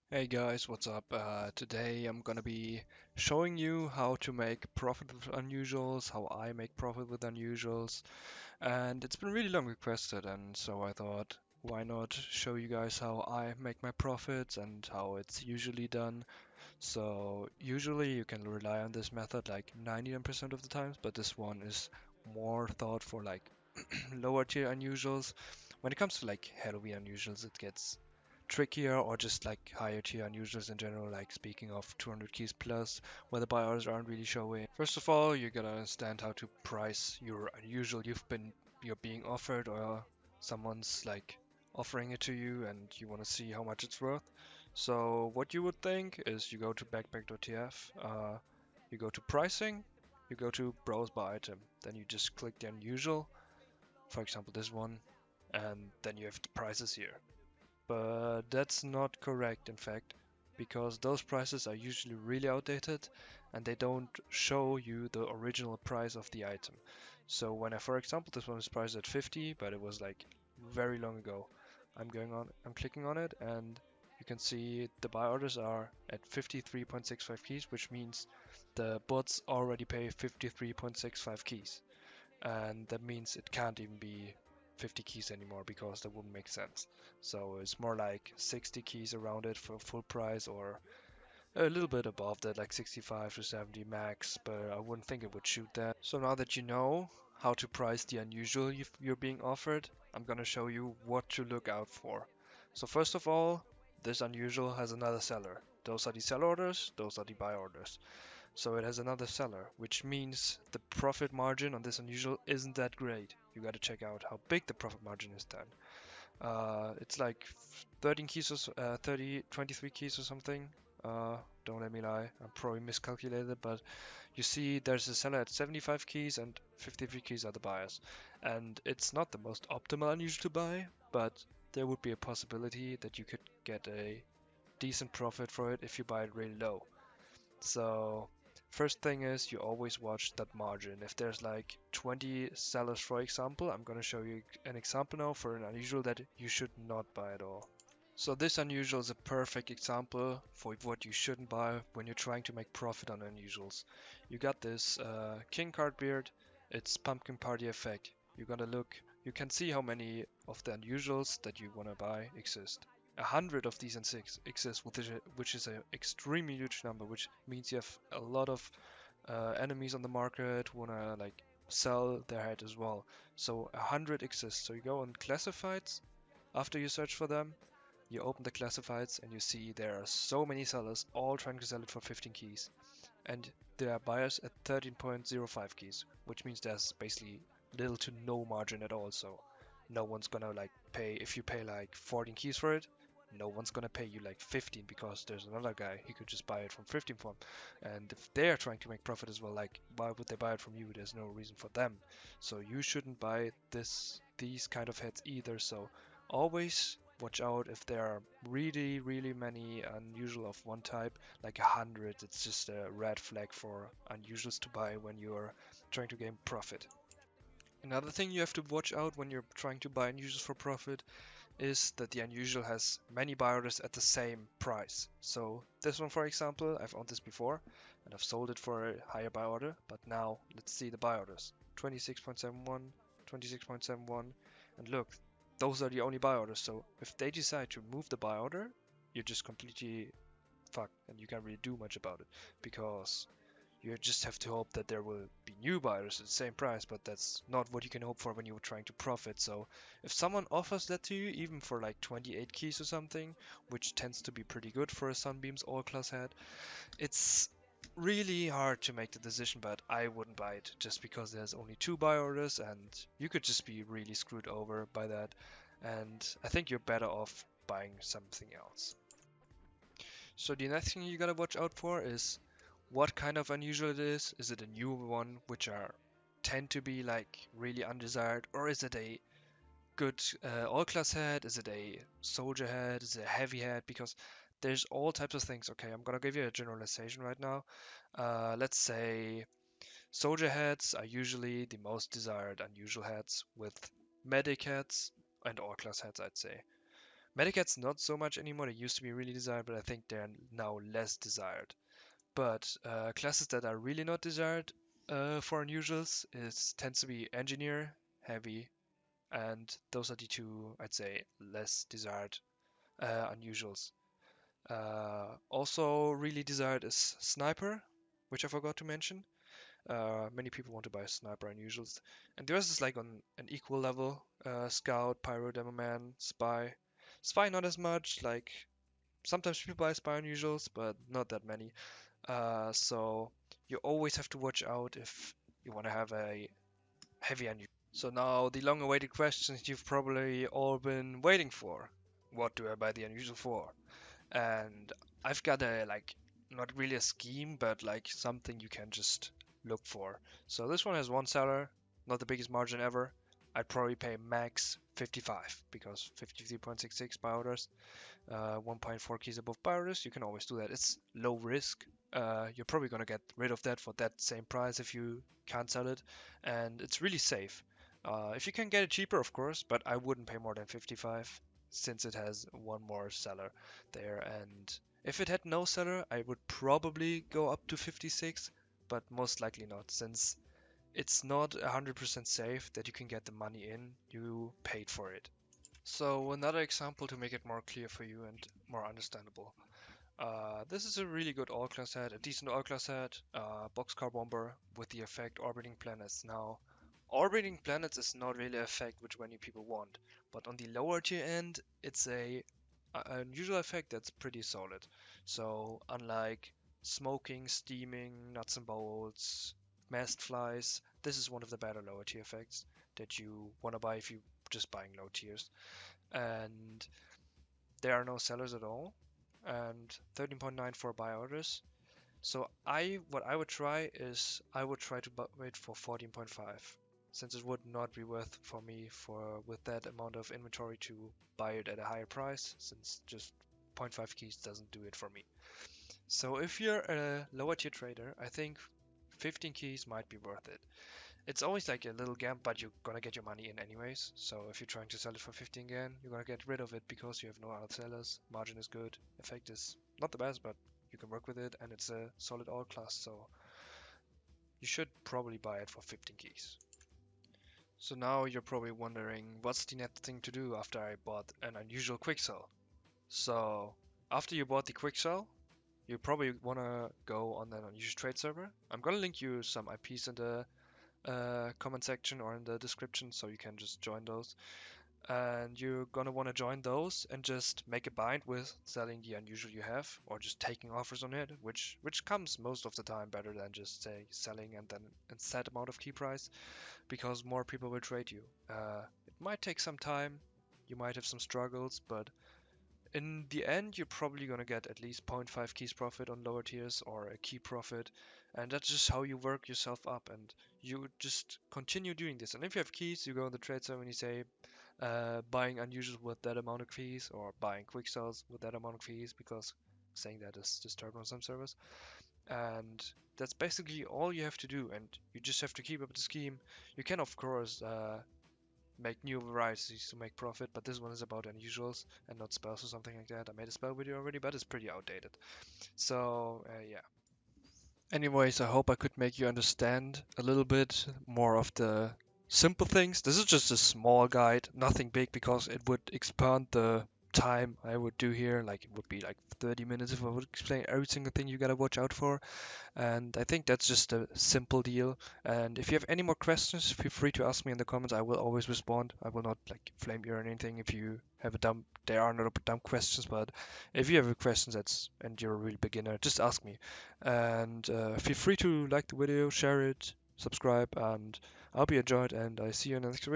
Hey guys, what's up? Today I'm gonna be showing you how to make profit with unusuals, how I make profit with unusuals, and it's been really long requested, and so I thought, why not show you guys how I make my profits and how it's usually done. So usually you can rely on this method like 99% of the times, but this one is more thought for like lower tier unusuals. When it comes to like Halloween unusuals, it gets trickier, or just like higher tier unusuals in general, like speaking of 200 keys plus, where the buyers aren't really showing. First of all, you gotta understand how to price your unusual you're being offered, or someone's like offering it to you and you want to see how much it's worth. So what you would think is you go to backpack.tf, you go to pricing, you go to browse by item, then you just click the unusual, for example this one, and then you have the prices here. But that's not correct, in fact, because those prices are usually really outdated and they don't show you the original price of the item. So when for example, this one is priced at 50, but it was like very long ago. I'm clicking on it, and you can see the buy orders are at 53.65 keys, which means the bots already pay 53.65 keys. And that means it can't even be 50 keys anymore, because that wouldn't make sense. So it's more like 60 keys around it for full price, or a little bit above that, like 65 to 70 max, but I wouldn't think it would shoot that. So now that you know how to price the unusual you're being offered, I'm gonna show you what to look out for. So first of all, this unusual has another seller. Those are the sell orders, those are the buy orders. So it has another seller, which means the profit margin on this unusual isn't that great. You gotta check out how big the profit margin is then. It's like 13 keys or 23 keys or something. Don't let me lie, I probably miscalculated, but you see there's a seller at 75 keys and 53 keys are the buyers. And it's not the most optimal unusual to buy, but there would be a possibility that you could get a decent profit for it if you buy it really low. So first thing is you always watch that margin. If there's like 20 sellers, for example, I'm gonna show you an example now for an unusual that you should not buy at all. So this unusual is a perfect example for what you shouldn't buy when you're trying to make profit on unusuals. You got this King Card Beard, it's Pumpkin Party Effect. You're gonna look, you can see how many of the unusuals that you wanna buy exist. 100 of these and six exist, which is an extremely huge number, which means you have a lot of enemies on the market who wanna like sell their head as well. So 100 exist. So you go on classifieds after you search for them, you open the classifieds and you see there are so many sellers all trying to sell it for 15 keys. And there are buyers at 13.05 keys, which means there's basically little to no margin at all. So no one's gonna like pay, if you pay like 14 keys for it, no one's gonna pay you like 15, because there's another guy he could just buy it from 15 from. And if they're trying to make profit as well, like why would they buy it from you? There's no reason for them. So you shouldn't buy these kind of heads either. So always watch out if there are really many unusual of one type, like 100. It's just a red flag for unusuals to buy when you're trying to gain profit. Another thing you have to watch out when you're trying to buy unusuals for profit is that the unusual has many buy orders at the same price. So this one, for example, I've owned this before and I've sold it for a higher buy order, but now let's see the buy orders. 26.71, 26.71, and look, those are the only buy orders. So if they decide to move the buy order, you're just completely fucked and you can't really do much about it, because you just have to hope that there will be new buyers at the same price, but that's not what you can hope for when you're trying to profit. So if someone offers that to you, even for like 28 keys or something, which tends to be pretty good for a Sunbeam's all-class head, it's really hard to make the decision, but I wouldn't buy it just because there's only two buy orders and you could just be really screwed over by that. And I think you're better off buying something else. So the next thing you gotta watch out for is what kind of unusual it is. Is it a new one, which are tend to be like really undesired, or is it a good all-class head? Is it a soldier head? Is it a heavy head? Because there's all types of things. Okay, I'm gonna give you a generalization right now. Let's say soldier heads are usually the most desired unusual heads, with medic heads and all-class heads, I'd say. Medicats not so much anymore. They used to be really desired, but I think they're now less desired. But classes that are really not desired for unusuals is tends to be engineer, heavy, and those are the two I'd say less desired unusuals. Also really desired is sniper, which I forgot to mention. Many people want to buy sniper unusuals, and the rest is like on an equal level. Scout, pyro, demo man, spy. Spy not as much. Like sometimes people buy spy unusuals, but not that many. So you always have to watch out if you want to have a heavy unusual. So now the long-awaited questions you've probably all been waiting for. What do I buy the unusual for? And I've got a like not really a scheme, but like something you can just look for. So this one has one seller, not the biggest margin ever. I'd probably pay max 55 because 53.66 buy orders, 1.4 keys above buy orders. You can always do that. It's low risk. You're probably gonna get rid of that for that same price if you can't sell it, and it's really safe. If you can get it cheaper, of course, but I wouldn't pay more than 55 since it has one more seller there. And if it had no seller, I would probably go up to 56, but most likely not, since it's not 100% safe that you can get the money in you paid for it. So another example to make it more clear for you and more understandable. This is a really good all-class set, a decent all-class set, boxcar bomber with the effect orbiting planets. Now, orbiting planets is not really an effect which many people want, but on the lower tier end, it's a unusual effect that's pretty solid. So, unlike smoking, steaming, nuts and bolts, mast flies, this is one of the better lower tier effects that you want to buy if you just buying low tiers. And there are no sellers at all, and 13.94 buy orders. So what I would try is I would try to wait for 14.5, since it would not be worth for me for with that amount of inventory to buy it at a higher price, since just zero point 0.5 keys doesn't do it for me. So if you're a lower tier trader, I think 15 keys might be worth it. It's always like a little gamble, but you're gonna get your money in anyways. So if you're trying to sell it for 15 again, you're gonna get rid of it because you have no other sellers. Margin is good. Effect is not the best, but you can work with it, and it's a solid all class. So you should probably buy it for 15 keys. So now you're probably wondering, what's the next thing to do after I bought an unusual quick sell? So after you bought the quick sell, you probably wanna go on an unusual trade server. I'm gonna link you some IPs in the comment section or in the description so you can just join those. And you're gonna want to join those and just make a bind with selling the unusual you have or just taking offers on it, which comes most of the time better than just say selling and then a set amount of key price, because more people will trade you. It might take some time, you might have some struggles, but in the end, you're probably going to get at least zero point 0.5 keys profit on lower tiers or a key profit. And that's just how you work yourself up. And you just continue doing this. And if you have keys, you go on the trade server and you say, buying unusual with that amount of fees or buying quick sells with that amount of fees, because saying that is disturbing on some servers. And that's basically all you have to do. And you just have to keep up the scheme. You can, of course, make new varieties to make profit, but this one is about unusuals and not spells or something like that. I made a spell video already, but it's pretty outdated. So, yeah. Anyways, I hope I could make you understand a little bit more of the simple things. This is just a small guide, nothing big, because it would expand the time I would do here. Like, it would be like 30 minutes if I would explain every single thing you gotta watch out for. And I think that's just a simple deal. And if you have any more questions, feel free to ask me in the comments. I will always respond. I will not like flame you or anything if you have a dumb. There are no dumb questions, but if you have a question that's and you're a real beginner, just ask me. And feel free to like the video, share it, subscribe, and I hope you enjoyed. And I see you in the next video.